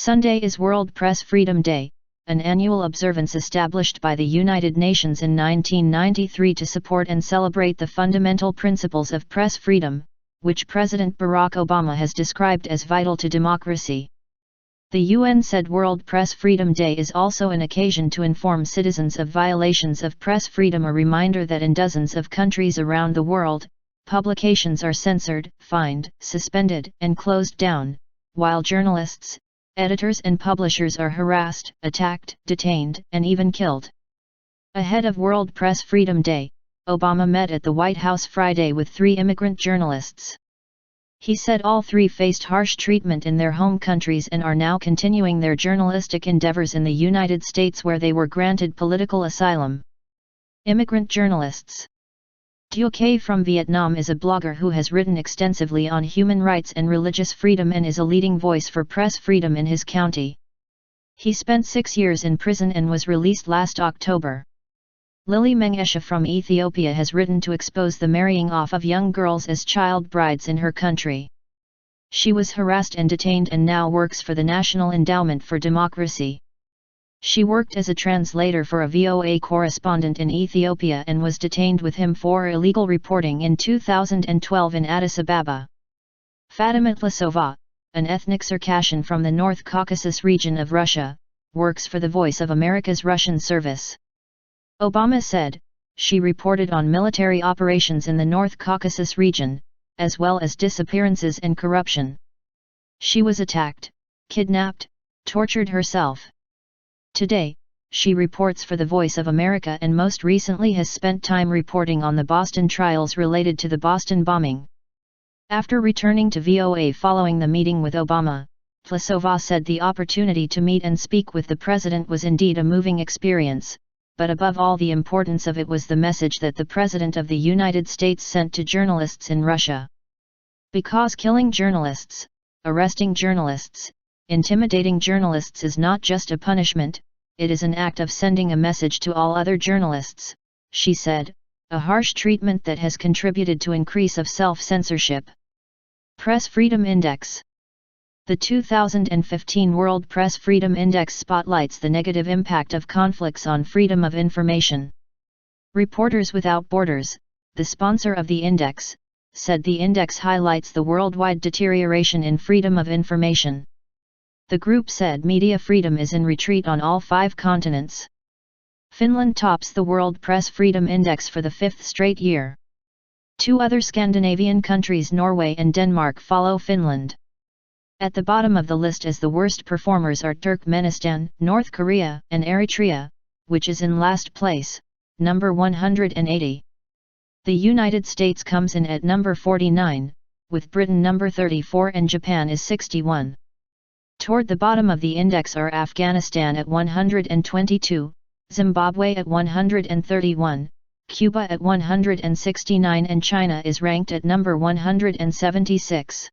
Sunday is World Press Freedom Day, an annual observance established by the United Nations in 1993 to support and celebrate the fundamental principles of press freedom, which President Barack Obama has described as vital to democracy. The UN said World Press Freedom Day is also an occasion to inform citizens of violations of press freedom, a reminder that in dozens of countries around the world, publications are censored, fined, suspended, and closed down, while journalists, editors and publishers are harassed, attacked, detained, and even killed. Ahead of World Press Freedom Day, Obama met at the White House Friday with 3 immigrant journalists. He said all 3 faced harsh treatment in their home countries and are now continuing their journalistic endeavors in the United States, where they were granted political asylum. Immigrant journalists. Duc from Vietnam is a blogger who has written extensively on human rights and religious freedom and is a leading voice for press freedom in his county. He spent 6 years in prison and was released last October. Lily Mengesha from Ethiopia has written to expose the marrying off of young girls as child brides in her country. She was harassed and detained and now works for the National Endowment for Democracy. She worked as a translator for a VOA correspondent in Ethiopia and was detained with him for illegal reporting in 2012 in Addis Ababa. Fatima Tlasova, an ethnic Circassian from the North Caucasus region of Russia, works for the Voice of America's Russian service. Obama said, she reported on military operations in the North Caucasus region, as well as disappearances and corruption. She was attacked, kidnapped, tortured herself. Today, she reports for the Voice of America and most recently has spent time reporting on the Boston trials related to the Boston bombing. After returning to VOA following the meeting with Obama, Tlasova said the opportunity to meet and speak with the president was indeed a moving experience, but above all the importance of it was the message that the President of the United States sent to journalists in Russia. Because killing journalists, arresting journalists, intimidating journalists is not just a punishment, it is an act of sending a message to all other journalists, she said, a harsh treatment that has contributed to increase of self-censorship. Press Freedom Index. The 2015 World Press Freedom Index spotlights the negative impact of conflicts on freedom of information. Reporters Without Borders, the sponsor of the index, said the index highlights the worldwide deterioration in freedom of information. The group said media freedom is in retreat on all 5 continents. Finland tops the World Press Freedom Index for the 5th straight year. 2 other Scandinavian countries, Norway and Denmark, follow Finland. At the bottom of the list as the worst performers are Turkmenistan, North Korea, and Eritrea, which is in last place, number 180. The United States comes in at number 49, with Britain number 34 and Japan is 61. Toward the bottom of the index are Afghanistan at 122, Zimbabwe at 131, Cuba at 169 and China is ranked at number 176.